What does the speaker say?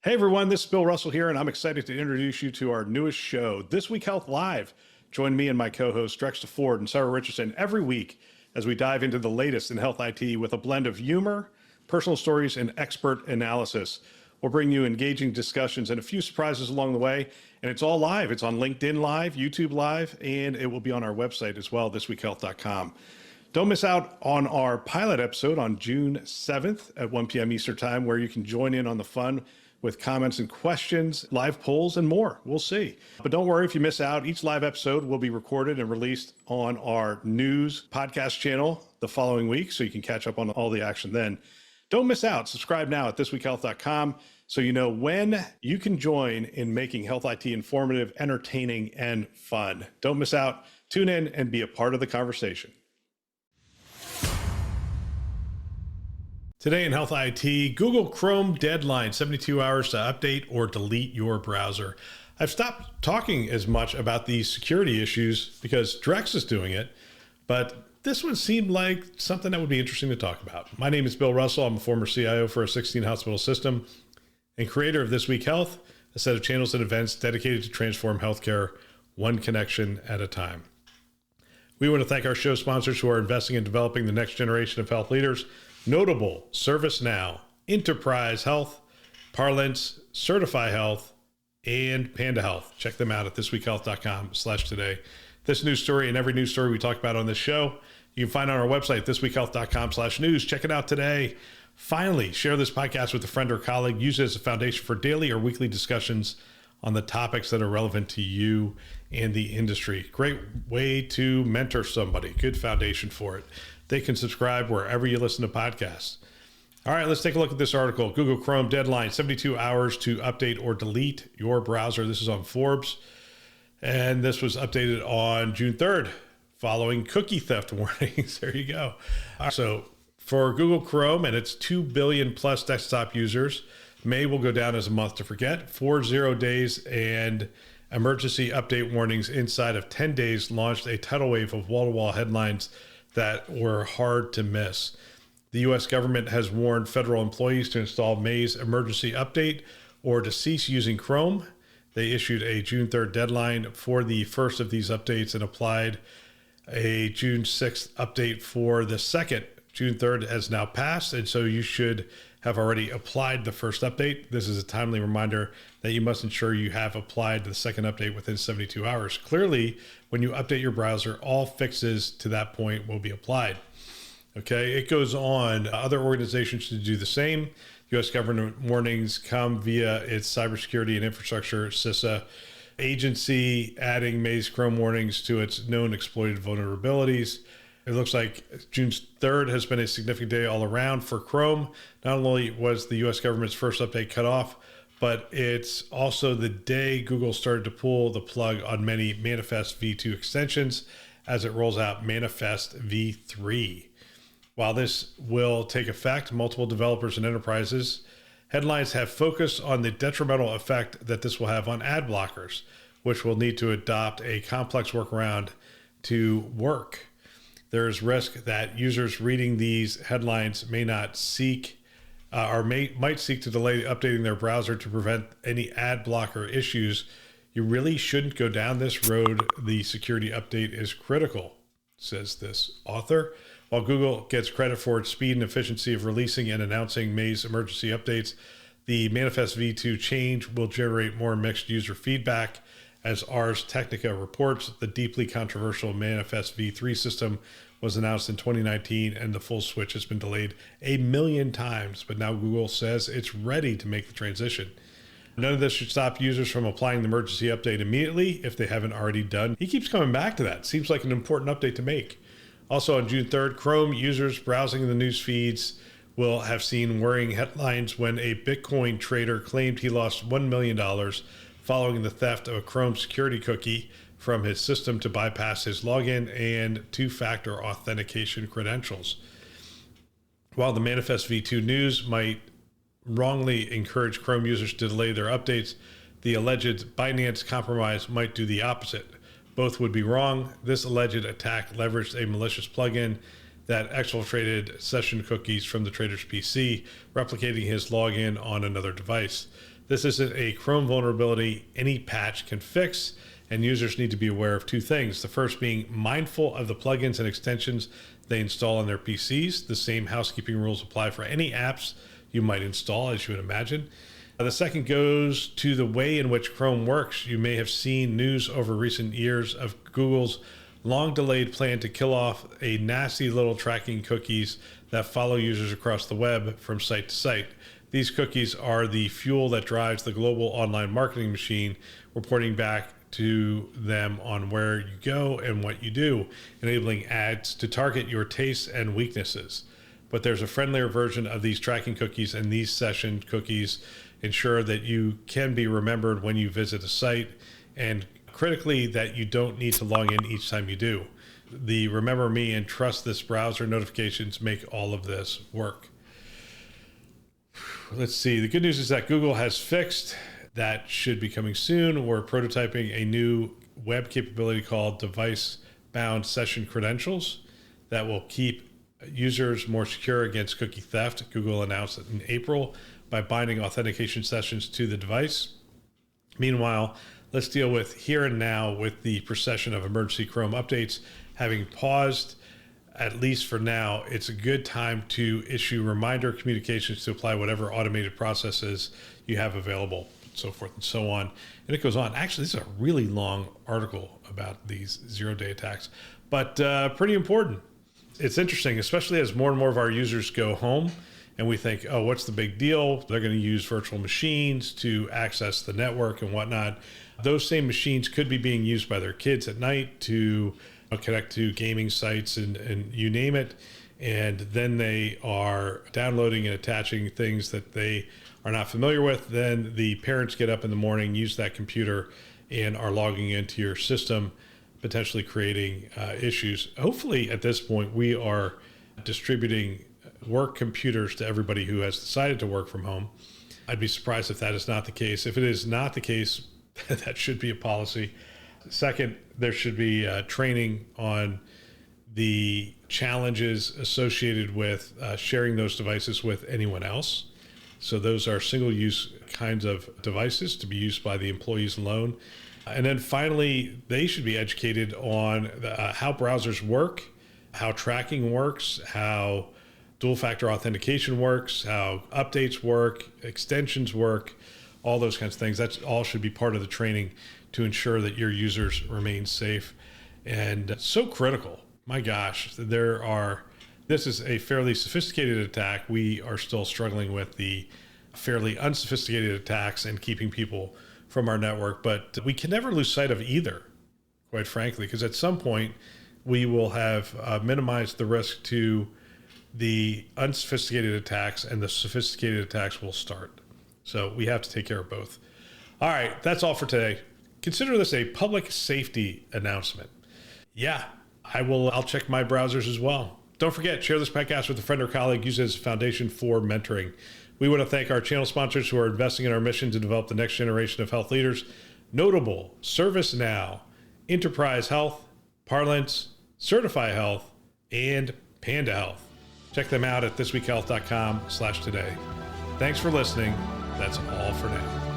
Hey everyone, this is Bill Russell here, and I'm excited to introduce you to our newest show, This Week Health Live. Join me and my co-hosts Drexta Ford and Sarah Richardson every week as we dive into the latest in health IT with a blend of humor, personal stories, and expert analysis. We'll bring you engaging discussions and a few surprises along the way, and it's all live. It's on LinkedIn Live, YouTube Live, and it will be on our website as well, thisweekhealth.com. Don't miss out on our pilot episode on June 7th at 1 p.m. Eastern Time, where you can join in on the fun with comments and questions, live polls, and more. We'll see. But don't worry if you miss out. Each live episode will be recorded and released on our news podcast channel the following week, so you can catch up on all the action then. Don't miss out. Subscribe now at thisweekhealth.com so you know when you can join in making health IT informative, entertaining, and fun. Don't miss out. Tune in and be a part of the conversation. Today in Health IT, Google Chrome deadline, 72 hours to update or delete your browser. I've stopped talking as much about these security issues because Drex is doing it, but this one seemed like something that would be interesting to talk about. My name is Bill Russell. I'm a former CIO for a 16-hospital system and creator of This Week Health, a set of channels and events dedicated to transform healthcare one connection at a time. We want to thank our show sponsors who are investing in developing the next generation of health leaders. Notable: ServiceNow, Enterprise Health, Parlance, Certify Health, and Panda Health. Check them out at thisweekhealth.com/today. This news story and every news story we talk about on this show, you can find on our website, thisweekhealth.com/news. Check it out today. Finally, share this podcast with a friend or colleague. Use it as a foundation for daily or weekly discussions on the topics that are relevant to you and the industry. Great way to mentor somebody. Good foundation for it. They can subscribe wherever you listen to podcasts. All right, let's take a look at this article. Google Chrome deadline, 72 hours to update or delete your browser. This is on Forbes, and this was updated on June 3rd, following cookie theft warnings. There you go. So for Google Chrome and its 2 billion plus desktop users, May will go down as a month to forget. 40 days and emergency update warnings inside of 10 days launched a tidal wave of wall-to-wall headlines that were hard to miss. The U.S. government has warned federal employees to install May's emergency update or to cease using Chrome. They issued a June 3rd deadline for the first of these updates and applied a June 6th update for the second. June 3rd has now passed, and so you should have already applied the first update. This is a timely reminder that you must ensure you have applied the second update within 72 hours. Clearly, when you update your browser, all fixes to that point will be applied. Okay, it goes on. Other organizations should do the same. U.S. government warnings come via its Cybersecurity and Infrastructure CISA agency, adding May's Chrome warnings to its known exploited vulnerabilities. It looks like June 3rd has been a significant day all around for Chrome. Not only was the U.S. government's first update cut off, but it's also the day Google started to pull the plug on many Manifest v2 extensions as it rolls out Manifest v3. While this will take effect, multiple developers and enterprises, headlines have focused on the detrimental effect that this will have on ad blockers, which will need to adopt a complex workaround to work. There's risk that users reading these headlines may not seek might seek to delay updating their browser to prevent any ad blocker issues. You really shouldn't go down this road. The security update is critical, says this author. While Google gets credit for its speed and efficiency of releasing and announcing May's emergency updates, the Manifest v2 change will generate more mixed user feedback. As Ars Technica reports, the deeply controversial Manifest v3 system was announced in 2019 and the full switch has been delayed 1 million times, but now Google says it's ready to make the transition. None of this should stop users from applying the emergency update immediately if they haven't already done. He keeps coming back to that. Seems like an important update to make. Also on June 3rd, Chrome users browsing the news feeds will have seen worrying headlines when a Bitcoin trader claimed he lost $1 million following the theft of a Chrome security cookie from his system to bypass his login and two-factor authentication credentials. While the Manifest v2 news might wrongly encourage Chrome users to delay their updates, the alleged Binance compromise might do the opposite. Both would be wrong. This alleged attack leveraged a malicious plugin that exfiltrated session cookies from the trader's PC, replicating his login on another device. This isn't a Chrome vulnerability any patch can fix, and users need to be aware of two things. The first being mindful of the plugins and extensions they install on their PCs. The same housekeeping rules apply for any apps you might install, as you would imagine. The second goes to the way in which Chrome works. You may have seen news over recent years of Google's long-delayed plan to kill off a nasty little tracking cookies that follow users across the web from site to site. These cookies are the fuel that drives the global online marketing machine, reporting back to them on where you go and what you do, enabling ads to target your tastes and weaknesses. But there's a friendlier version of these tracking cookies, and these session cookies ensure that you can be remembered when you visit a site, and critically, that you don't need to log in each time you do. The Remember Me and Trust This browser notifications make all of this work. Let's see. The good news is that Google has fixed that. Should be coming soon. We're prototyping a new web capability called device-bound session credentials that will keep users more secure against cookie theft. Google announced it in April by binding authentication sessions to the device. Meanwhile, let's deal with here and now with the procession of emergency Chrome updates. Having paused, at least for now, it's a good time to issue reminder communications to apply whatever automated processes you have available, so forth and so on. And it goes on. Actually, this is a really long article about these zero-day attacks, but pretty important. It's interesting, especially as more and more of our users go home and we think, oh, what's the big deal? They're going to use virtual machines to access the network and whatnot. Those same machines could be being used by their kids at night to connect to gaming sites and you name it. And then they are downloading and attaching things that they are not familiar with. Then the parents get up in the morning, use that computer, and are logging into your system, potentially creating issues. Hopefully at this point, we are distributing work computers to everybody who has decided to work from home. I'd be surprised if that is not the case. If it is not the case, that should be a policy. Second, there should be training on the challenges associated with sharing those devices with anyone else. So those are single-use kinds of devices to be used by the employees alone. And then finally, they should be educated on how browsers work, how tracking works, how dual-factor authentication works, how updates work, extensions work, all those kinds of things. That all should be part of the training to ensure that your users remain safe. And so critical. My gosh, this is a fairly sophisticated attack. We are still struggling with the fairly unsophisticated attacks and keeping people from our network, but we can never lose sight of either, quite frankly, because at some point we will have minimized the risk to the unsophisticated attacks, and the sophisticated attacks will start. So we have to take care of both. All right, that's all for today. Consider this a public safety announcement. Yeah, I'll check my browsers as well. Don't forget, share this podcast with a friend or colleague. Use it as a foundation for mentoring. We want to thank our channel sponsors who are investing in our mission to develop the next generation of health leaders. Notable: ServiceNow, Enterprise Health, Parlance, Certify Health, and Panda Health. Check them out at thisweekhealth.com/today. Thanks for listening. That's all for now.